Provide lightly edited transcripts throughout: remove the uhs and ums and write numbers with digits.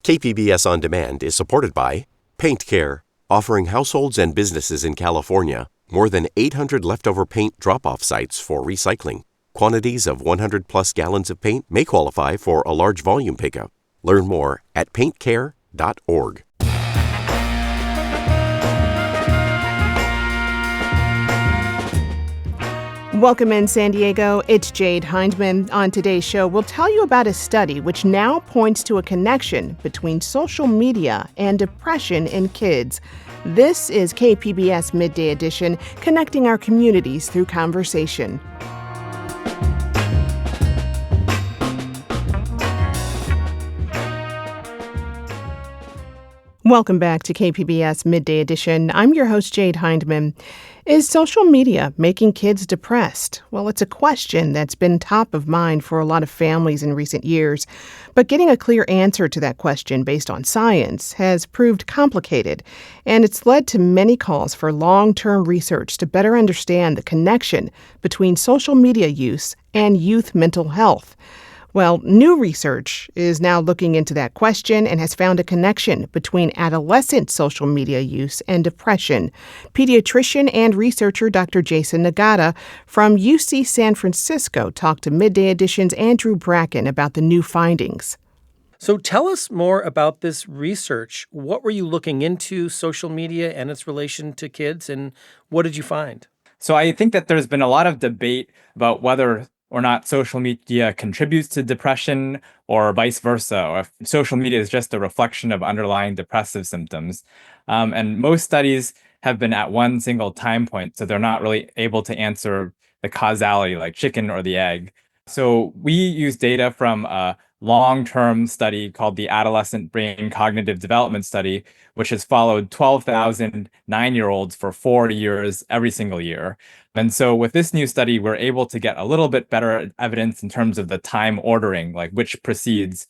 KPBS On Demand is supported by Paint Care, offering households and businesses in California more than 800 leftover paint drop-off sites for recycling. Quantities of 100-plus gallons of paint may qualify for a large volume pickup. Learn more at paintcare.org. Welcome in, San Diego. It's Jade Hindman. On today's show, we'll tell you about a study which now points to a connection between social media and depression in kids. This is KPBS Midday Edition, connecting our communities through conversation. Welcome back to KPBS Midday Edition. I'm your host, Jade Hindman. Is social media making kids depressed? Well, it's a question that's been top of mind for a lot of families in recent years. But getting a clear answer to that question based on science has proved complicated. And it's led to many calls for long-term research to better understand the connection between social media use and youth mental health. Well, new research is now looking into that question and has found a connection between adolescent social media use and depression. Pediatrician and researcher Dr. Jason Nagata from UC San Francisco talked to Midday Edition's Andrew Bracken about the new findings. So tell us more about this research. What were you looking into, social media and its relation to kids, and what did you find? So I think that there's been a lot of debate about whether or not social media contributes to depression or vice versa, or if social media is just a reflection of underlying depressive symptoms. And most studies have been at one single time point, so they're not really able to answer the causality like chicken or the egg. So we use data from a long-term study called the Adolescent Brain Cognitive Development Study, which has followed 12,000 9-year-olds for 4 years every single year. And so with this new study, we're able to get a little bit better evidence in terms of the time ordering, like which precedes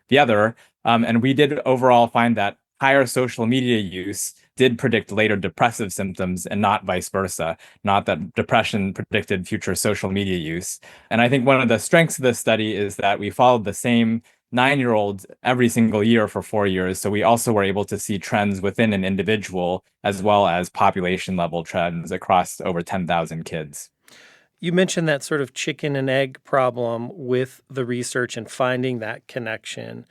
the other. And we did overall find that higher social media use did predict later depressive symptoms and not vice versa, not that depression predicted future social media use. And I think one of the strengths of this study is that we followed the same 9-year-olds every single year for 4 years. So we also were able to see trends within an individual as well as population level trends across over 10,000 kids. You mentioned that sort of chicken and egg problem with the research and finding that connection.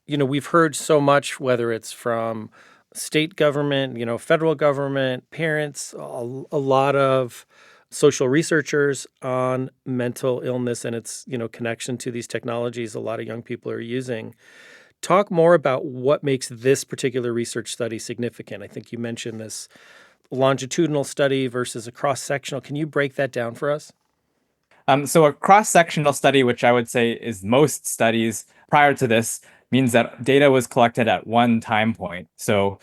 You know, we've heard so much, whether it's from state government, federal government, parents, a lot of social researchers on mental illness and its, connection to these technologies a lot of young people are using. Talk more about what makes this particular research study significant. I think you mentioned this longitudinal study versus a cross-sectional. Can you break that down for us? So a cross-sectional study, which I would say is most studies prior to this, means that data was collected at one time point. So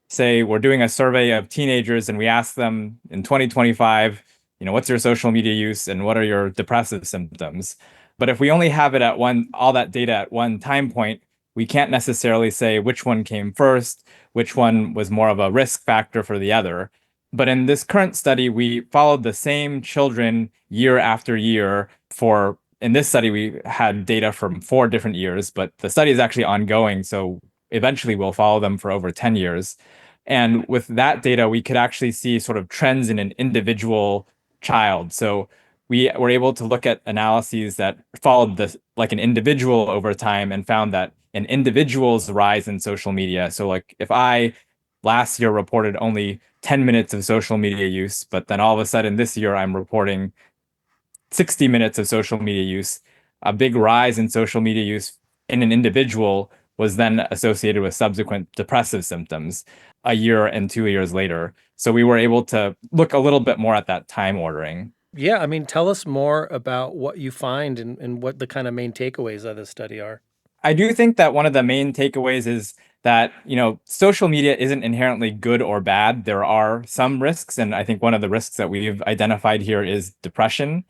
say we're doing a survey of teenagers and we ask them in 2025, what's your social media use and what are your depressive symptoms? But if we only have it at all that data at one time point, we can't necessarily say which one came first, which one was more of a risk factor for the other. But in this current study, we followed the same children year after year in this study, we had data from 4 different years, but the study is actually ongoing. So eventually we'll follow them for over 10 years. And with that data, we could actually see sort of trends in an individual child. So we were able to look at analyses that followed this like an individual over time and found that an individual's rise in social media. So like if I last year reported only 10 minutes of social media use, but then all of a sudden this year I'm reporting 60 minutes of social media use, a big rise in social media use in an individual was then associated with subsequent depressive symptoms a year and 2 years later. So we were able to look a little bit more at that time ordering. Yeah, tell us more about what you find and what the kind of main takeaways of this study are. I do think that one of the main takeaways is that, social media isn't inherently good or bad. There are some risks, and I think one of the risks that we've identified here is depression.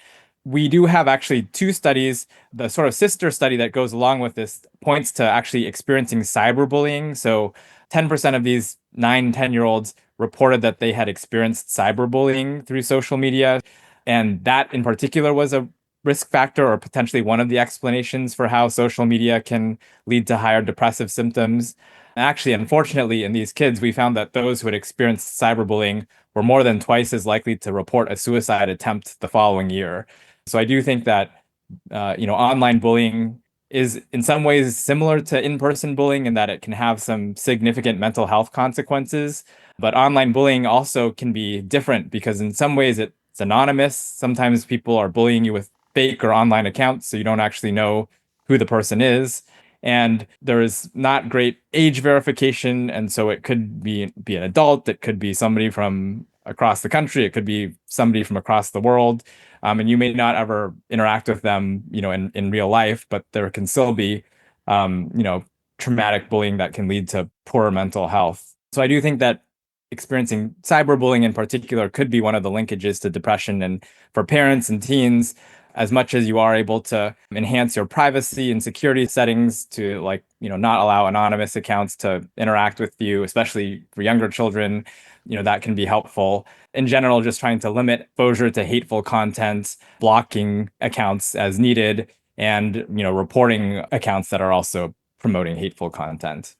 We do have actually 2 studies. The sort of sister study that goes along with this points to actually experiencing cyberbullying. So 10% of these 9-10-year-olds reported that they had experienced cyberbullying through social media. And that in particular was a risk factor or potentially one of the explanations for how social media can lead to higher depressive symptoms. Actually, unfortunately, in these kids, we found that those who had experienced cyberbullying were more than twice as likely to report a suicide attempt the following year. So I do think that online bullying is in some ways similar to in-person bullying in that it can have some significant mental health consequences. But online bullying also can be different because in some ways it's anonymous. Sometimes people are bullying you with fake or online accounts, so you don't actually know who the person is. And there is not great age verification. And so it could be an adult, it could be somebody from across the country, it could be somebody from across the world. And you may not ever interact with them, in real life, but there can still be, traumatic bullying that can lead to poor mental health. So I do think that experiencing cyberbullying in particular could be one of the linkages to depression. And for parents and teens, as much as you are able to enhance your privacy and security settings to not allow anonymous accounts to interact with you, especially for younger children, that can be helpful. In general, just trying to limit exposure to hateful content, blocking accounts as needed, and reporting accounts that are also promoting hateful content.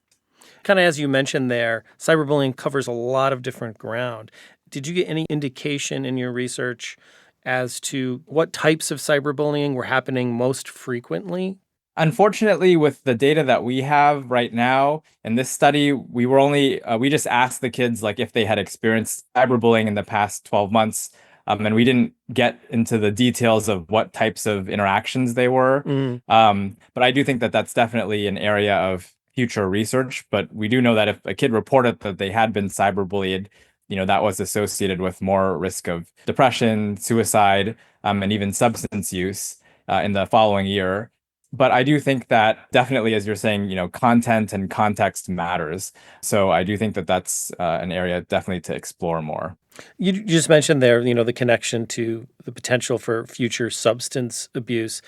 Kind of as you mentioned there, cyberbullying covers a lot of different ground. Did you get any indication in your research as to what types of cyberbullying were happening most frequently? Unfortunately, with the data that we have right now in this study, we just asked the kids if they had experienced cyberbullying in the past 12 months, and we didn't get into the details of what types of interactions they were. But I do think that that's definitely an area of future research. But we do know that if a kid reported that they had been cyberbullied, that was associated with more risk of depression, suicide, and even substance use in the following year. But I do think that definitely, as you're saying, content and context matters. So I do think that that's an area definitely to explore more. You just mentioned there, the connection to the potential for future substance abuse.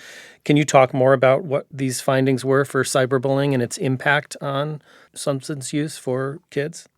Can you talk more about what these findings were for cyberbullying and its impact on substance use for kids?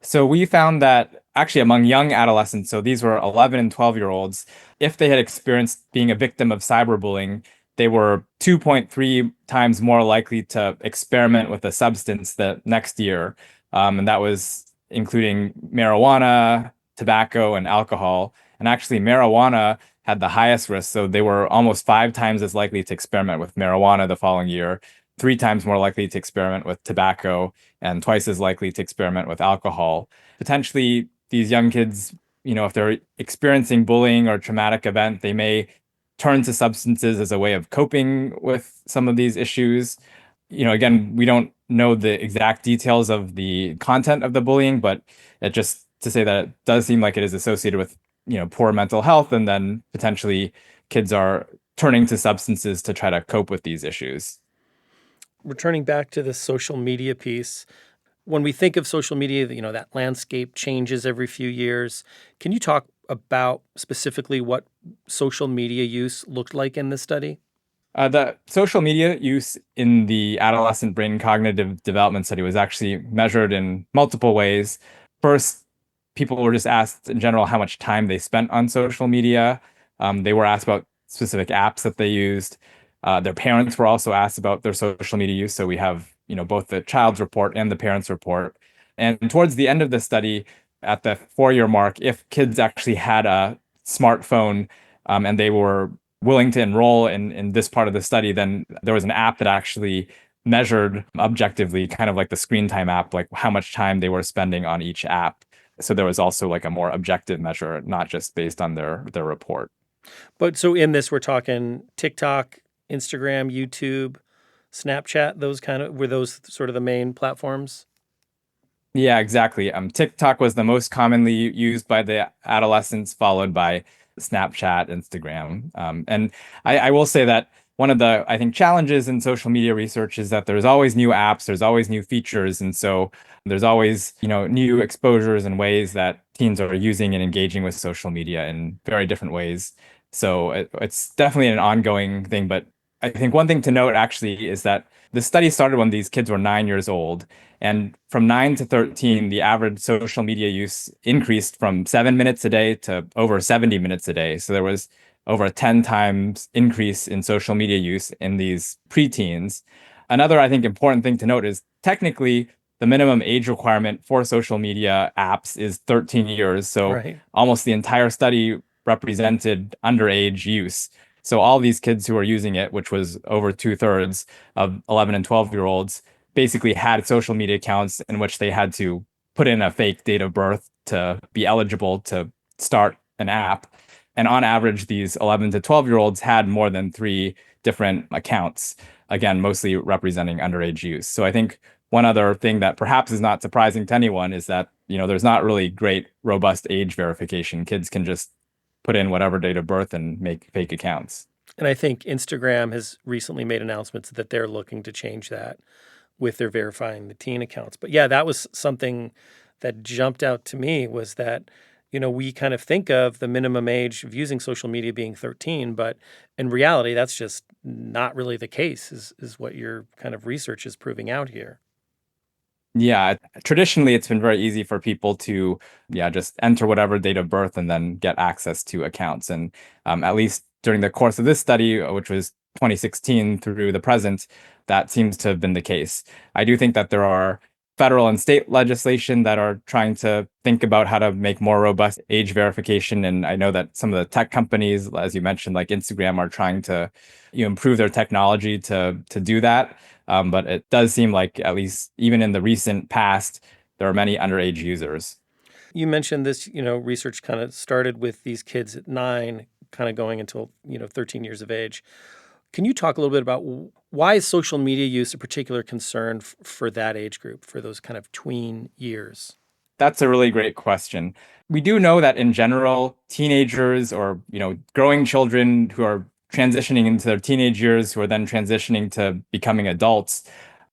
So we found that actually among young adolescents, so these were 11 and 12-year-olds, if they had experienced being a victim of cyberbullying, they were 2.3 times more likely to experiment with a substance the next year. And that was including marijuana, tobacco, and alcohol. And actually, marijuana had the highest risk. So they were almost 5 times as likely to experiment with marijuana the following year, 3 times more likely to experiment with tobacco, and twice as likely to experiment with alcohol. Potentially, these young kids, if they're experiencing bullying or traumatic event, they may turn to substances as a way of coping with some of these issues. Again, we don't know the exact details of the content of the bullying, but it just to say that it does seem like it is associated with, poor mental health, and then potentially kids are turning to substances to try to cope with these issues. Returning back to the social media piece, when we think of social media, that landscape changes every few years. Can you talk about specifically what social media use looked like in this study? The social media use in the adolescent brain cognitive development study was actually measured in multiple ways. First, people were just asked in general how much time they spent on social media. They were asked about specific apps that they used. Their parents were also asked about their social media use. So we have, both the child's report and the parents' report. And towards the end of the study, at the 4-year mark, if kids actually had a smartphone and they were willing to enroll in this part of the study, then there was an app that actually measured objectively, kind of like the screen time app, like how much time they were spending on each app. So there was also a more objective measure, not just based on their report. But so in this, we're talking TikTok, Instagram, YouTube, Snapchat, were those sort of the main platforms? Yeah, exactly. TikTok was the most commonly used by the adolescents, followed by Snapchat, Instagram. And I will say that one of the, I think, challenges in social media research is that there's always new apps, there's always new features. And so there's always, new exposures and ways that teens are using and engaging with social media in very different ways. So it's definitely an ongoing thing. But I think one thing to note actually is that the study started when these kids were 9 years old. And from 9 to 13, the average social media use increased from 7 minutes a day to over 70 minutes a day. So there was over a 10 times increase in social media use in these preteens. Another, I think, important thing to note is technically the minimum age requirement for social media apps is 13 years. So Right. almost the entire study represented underage use. So all these kids who are using it, which was over 2/3 of 11 and 12-year-olds, basically had social media accounts in which they had to put in a fake date of birth to be eligible to start an app. And on average, these 11 to 12-year-olds had more than 3 different accounts, again, mostly representing underage use. So I think one other thing that perhaps is not surprising to anyone is that, there's not really great, robust age verification. Kids can just put in whatever date of birth and make fake accounts. And I think Instagram has recently made announcements that they're looking to change that with their verifying the teen accounts. But yeah, that was something that jumped out to me, was that, we kind of think of the minimum age of using social media being 13, but in reality, that's just not really the case, is what your kind of research is proving out here. Yeah, traditionally, it's been very easy for people to, just enter whatever date of birth and then get access to accounts. And at least during the course of this study, which was 2016 through the present, that seems to have been the case. I do think that there are federal and state legislation that are trying to think about how to make more robust age verification. And I know that some of the tech companies, as you mentioned, like Instagram, are trying to improve their technology to do that. But it does seem like, at least even in the recent past, there are many underage users. You mentioned this, research kind of started with these kids at 9, kind of going until, 13 years of age. Can you talk a little bit about why is social media use a particular concern for that age group, for those kind of tween years? That's a really great question. We do know that in general, teenagers or, growing children who are transitioning into their teenage years, who are then transitioning to becoming adults,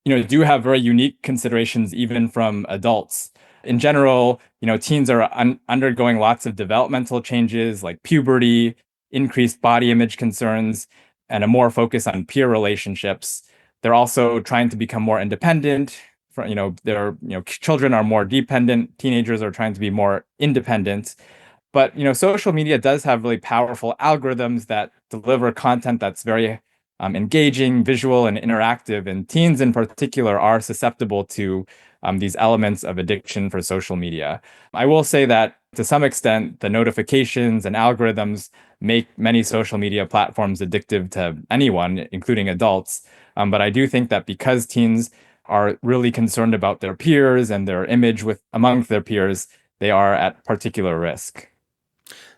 do have very unique considerations even from adults. In general, teens are undergoing lots of developmental changes like puberty, increased body image concerns, and a more focus on peer relationships. They're also trying to become more independent. Children are more dependent. Teenagers are trying to be more independent. But, social media does have really powerful algorithms that deliver content that's very engaging, visual, and interactive. And teens in particular are susceptible to these elements of addiction for social media. I will say that to some extent, the notifications and algorithms make many social media platforms addictive to anyone, including adults. But I do think that because teens are really concerned about their peers and their image among their peers, they are at particular risk.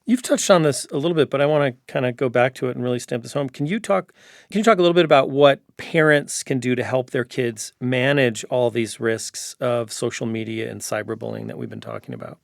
You've touched on this a little bit, but I want to kind of go back to it and really stamp this home. Can you talk a little bit about what parents can do to help their kids manage all these risks of social media and cyberbullying that we've been talking about?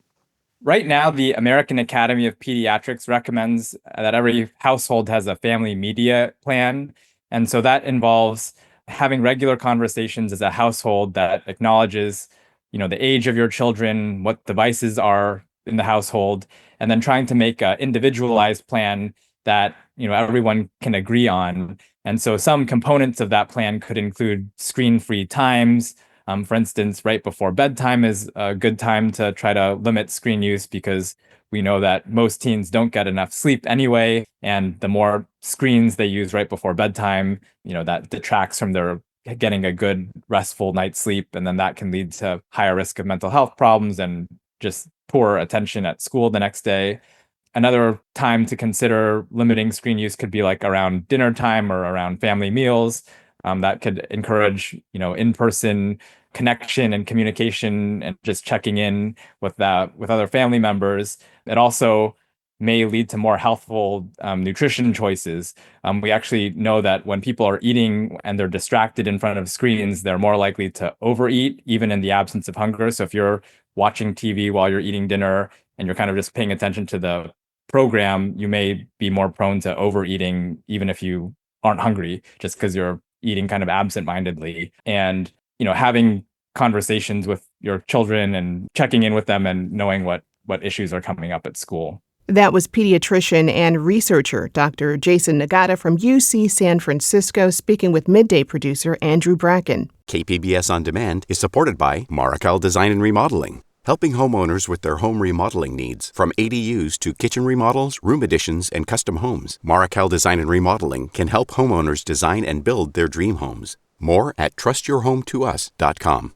Right now, the American Academy of Pediatrics recommends that every household has a family media plan. And so that involves having regular conversations as a household that acknowledges, the age of your children, what devices are in the household, and then trying to make an individualized plan that, everyone can agree on. And so some components of that plan could include screen-free times. For instance, right before bedtime is a good time to try to limit screen use because we know that most teens don't get enough sleep anyway. And the more screens they use right before bedtime, that detracts from their getting a good restful night's sleep. And then that can lead to higher risk of mental health problems and just poor attention at school the next day. Another time to consider limiting screen use could be like around dinner time or around family meals. That could encourage, in-person connection and communication and just checking in with other family members. It also may lead to more healthful nutrition choices. We actually know that when people are eating and they're distracted in front of screens, they're more likely to overeat, even in the absence of hunger. So if you're watching TV while you're eating dinner and you're kind of just paying attention to the program, you may be more prone to overeating, even if you aren't hungry, just because you're eating kind of absentmindedly. And having conversations with your children and checking in with them and knowing what issues are coming up at school. That was pediatrician and researcher Dr. Jason Nagata from UC San Francisco speaking with Midday producer Andrew Bracken. KPBS On Demand is supported by Markel Design and Remodeling, helping homeowners with their home remodeling needs. From ADUs to kitchen remodels, room additions, and custom homes, Markel Design and Remodeling can help homeowners design and build their dream homes. More at trustyourhometous.com.